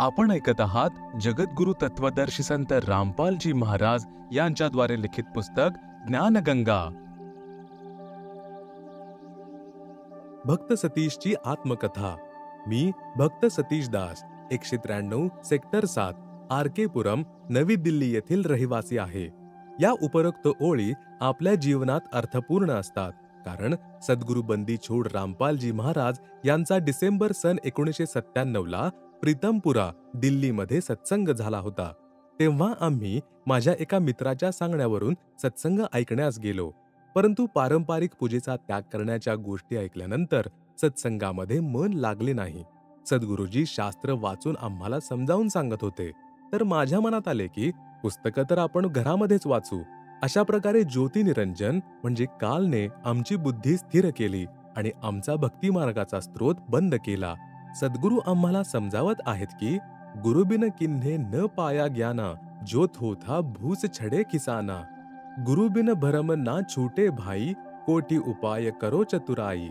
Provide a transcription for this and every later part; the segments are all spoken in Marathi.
आपण ऐकत आहात जगद्गुरु तत्वदर्शी संत रामपालजी महाराज यांच्याद्वारे लिखित पुस्तक ज्ञानगंगा. भक्त सतीशची आत्मकथा. मी भक्त सतीश दास, 193 सेक्टर 7, RK पुरम, नवी दिल्ली येथील रहिवासी आहे. या उपरोक्त ओळी आपल्या जीवनात अर्थपूर्ण असतात, कारण सद्गुरु बंदी छोड रामपालजी महाराज यांचा डिसेंबर सन 1997 प्रीतमपुरा, दिल्लीमध्ये सत्संग झाला होता. तेव्हा आम्ही माझ्या एका मित्राच्या सांगण्यावरून सत्संग ऐकण्यास गेलो. परंतु पारंपरिक पूजेचा त्याग करण्याच्या गोष्टी ऐकल्यानंतर सत्संगामध्ये मन लागले नाही. सद्गुरुजी शास्त्र वाचून आम्हाला समजावून सांगत होते, तर माझ्या मनात आले की पुस्तकं तर आपण घरामध्येच वाचू. अशा प्रकारे ज्योतिनिरंजन म्हणजे कालने आमची बुद्धी स्थिर केली आणि आमचा भक्ती मार्गाचा स्रोत बंद केला. सद्गुरु आम्हाला समजावत आहेत की गुरुबिन किन्हे न पाया ज्ञाना, ज्योत होता भूस छडे किसाना. गुरुबिन भरम ना छूटे भाई, कोटी उपाय करो चतुराई.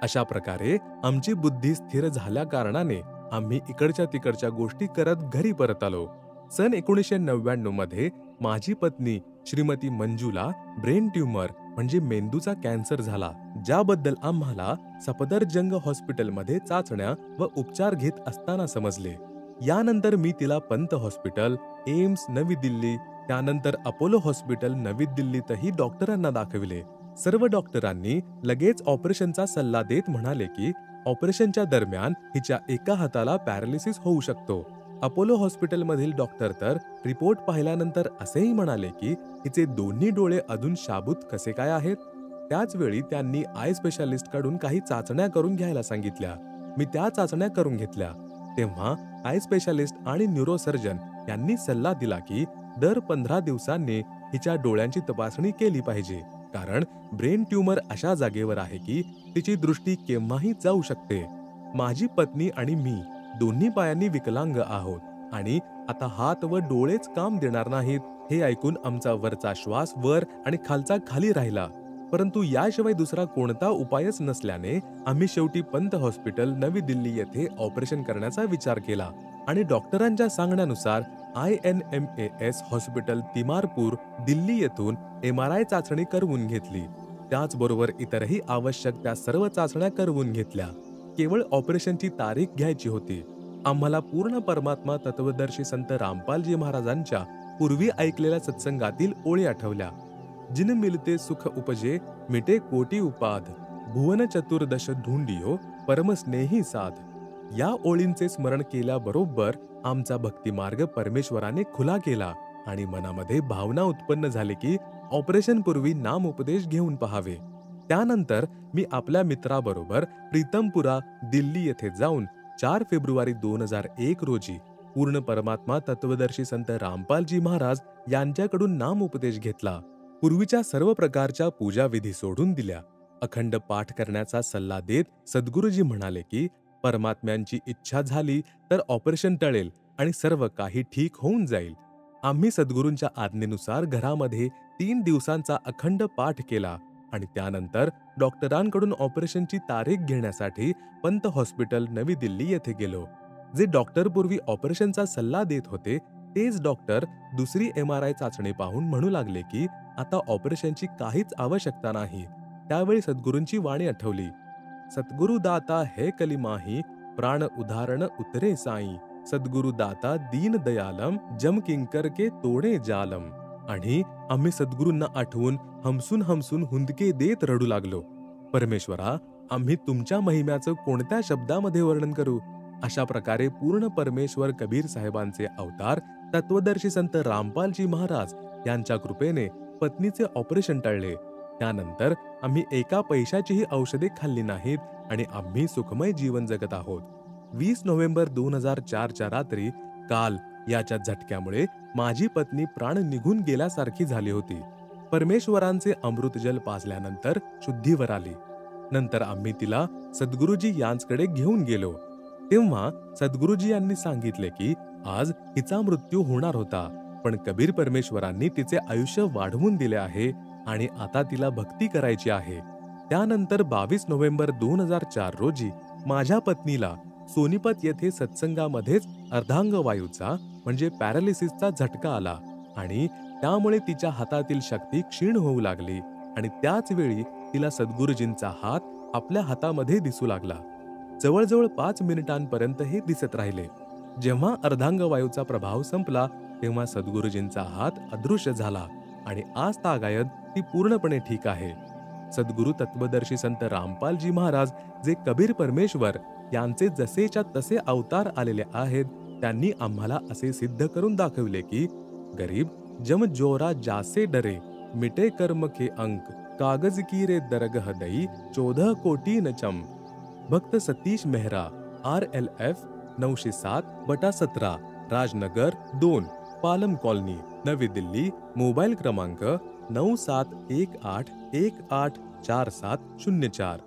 अशा प्रकारे आमची बुद्धी स्थिर झाल्या कारणाने आम्ही इकडच्या तिकडच्या गोष्टी करत घरी परत आलो. सन 1999 मध्ये माझी पत्नी श्रीमती मंजूला ब्रेन ट्यूमर म्हणजे मेंदूचा कॅन्सर झाला, ज्याबद्दल आम्हाला सफदरजंग हॉस्पिटलमध्ये चाचण्या व उपचार घेत असताना समजले. यानंतर मी तिला पंत हॉस्पिटल, एम्स नवी दिल्ली, त्यानंतर अपोलो हॉस्पिटल नवी दिल्लीतही डॉक्टरांना दाखविले. सर्व डॉक्टरांनी लगेच ऑपरेशनचा सल्ला देत म्हणाले की ऑपरेशनच्या दरम्यान हिच्या एका हाताला पॅरालिसिस होऊ शकतो. अपोलो हॉस्पिटलमधील डॉक्टर तर रिपोर्ट पाहिल्यानंतर असेही म्हणाले की हिचे दोन्ही डोळे अजून शाबूत कसे काय आहेत. त्याच वेळी त्यांनी आय स्पेशालिस्ट कडून काही चाचण्या करून घ्यायला सांगितल्या. मी त्या चाचण्या करून घेतल्या. तेव्हा आय स्पेशालिस्ट आणि न्यूरोसर्जन यांनी सल्ला दिला की दर 15 दिवसांनी हिच्या डोळ्यांची तपासणी केली पाहिजे, कारण ब्रेन ट्यूमर अशा जागेवर आहे की तिची दृष्टी केव्हाही जाऊ शकते. माझी पत्नी आणि मी दोन्ही पायांनी विकलांग आहोत आणि आता हात व डोळेच काम देणार नाहीत हे ऐकून आमचा वरचा श्वास वर आणि खालचा खाली राहिला. परंतु याशिवाय दुसरा कोणता उपायच नसल्याने आम्ही शेवटी पंत हॉस्पिटल नवी दिल्ली येथे ऑपरेशन करण्याचा विचार केला आणि डॉक्टरांच्या सांगण्यानुसार INMAS हॉस्पिटल तिमारपूर, दिल्ली येथून MRI चाचणी करवून घेतली. त्याचबरोबर इतरही आवश्यक त्या सर्व चाचण्या करवून घेतल्या. केवळ ऑपरेशनची तारीख घ्यायची होती. आम्हाला पूर्ण परमात्मा तत्वदर्शी संत रामपालजी महाराजांच्या पूर्वी ऐकलेल्या सत्संगातील ओळी आठवल्या. जिन मिलते सुख उपजे, मिटे कोटी उपाध, भुवन चतुर्दश धुंडियो, परमस्नेही साध. या ओळींचे स्मरण केल्याबरोबर आमचा भक्तिमार्ग परमेश्वराने खुला केला आणि मनामध्ये भावना उत्पन्न झाली की ऑपरेशन पूर्वी नामोपदेश घेऊन पहावे. त्यानंतर मी आपल्या मित्राबरोबर प्रीतमपुरा, दिल्ली येथे जाऊन 4 फेब्रुवारी 2001 रोजी पूर्ण परमात्मा तत्वदर्शी संत रामपालजी महाराज यांच्याकडून नामोपदेश घेतला. पूर्वीच्या सर्व प्रकारच्या पूजा विधी सोडून दिल्या. अखंड पाठ करण्याचा सल्ला देत सद्गुरुजी म्हणाले की परमात्म्यांची इच्छा झाली तर ऑपरेशन टळेल आणि सर्व काही ठीक होऊन जाईल. आम्ही सद्गुरूंच्या आज्ञेनुसार घरामध्ये 3 दिवसांचा अखंड पाठ केला आणि त्यानंतर डॉक्टरांकडून ऑपरेशनची तारीख घेण्यासाठी पंत हॉस्पिटल नवी दिल्ली येथे गेलो. जे डॉक्टर पूर्वी ऑपरेशनचा सल्ला देत होते तेच डॉक्टर दुसरी MRI चाचणी पाहून म्हणू लागले की आता ऑपरेशनची काहीच आवश्यकता नाही. त्यावेळी सद्गुरूंची वाणी आठवली. सद्गुरु दाता है कलिमाही, प्राण उदाहरण उतरे साई. सद्गुरु दाता दीन दयालम, जम किंकर के तोडे जालम. आणि आम्ही सद्गुरूंना आठवून हमसून हमसून हुंदके देत रडू लागलो. परमेश्वरा, आम्ही तुमच्या महिम्याचं कोणत्या शब्दामध्ये वर्णन करू. अशा प्रकारे पूर्ण परमेश्वर कबीर साहेबांचे अवतार तत्वदर्शी संत रामपालजी महाराज यांच्या कृपेने पत्नीचे ऑपरेशन टळले. त्यानंतर आम्ही एका पैशाचीही औषधे खाल्ली नाहीत आणि आम्ही सुखमय जीवन जगत आहोत. 20 नोव्हेंबर 2004च्या रात्री काल याच्या झटक्यामुळे माझी पत्नी प्राण निघून गेल्यासारखी झाली होती. परमेश्वरांचे अमृतजल पाजल्यानंतर शुद्धीवर आली. नंतर आम्ही तिला सद्गुरुजी यांच्याकडे घेऊन गेलो. तेव्हा सद्गुरुजी यांनी सांगितले की आज हिचा मृत्यू होणार होता, पण कबीर परमेश्वरांनी तिचे आयुष्य वाढवून दिले आहे आणि आता तिला भक्ती करायची आहे. त्यानंतर 22 नोव्हेंबर 2004 रोजी माझ्या पत्नीला सोनीपत येथे सत्संगामध्येच अर्धांगवायूचा म्हणजे पॅरालिसिसचा झटका आला आणि त्यामुळे तिच्या हातातील शक्ती क्षीण होऊ लागली आणि त्याच वेळी तिला सद्गुरुजींचा हात आपल्या हातामध्ये दिसू लागला. जवळजवळ 5 मिनिटांपर्यंत हे दिसत राहिले. जेव्हा अर्धांगवायूचा प्रभाव संपला तेव्हा सद्गुरुजींचा हात अदृश्य झाला आणि आज तागायत ती पूर्णपणे ठीक आहे. सद्गुरु तत्वदर्शी संत रामपालजी महाराज जे कबीर परमेश्वर यांचे जसेच्या तसे अवतार आलेले आहेत, त्यांनी आम्हाला असे सिद्ध करून दाखवले की गरीब जम जोरा जासे डरे मिटे कर्म के अंक कागज की रे दरगह दई 14 कोटी न चम. भक्त सतीश मेहरा, RLF 907/17, राजनगर 2, पालम कॉलनी, नवी दिल्ली. मोबाईल क्रमांक 9718184704.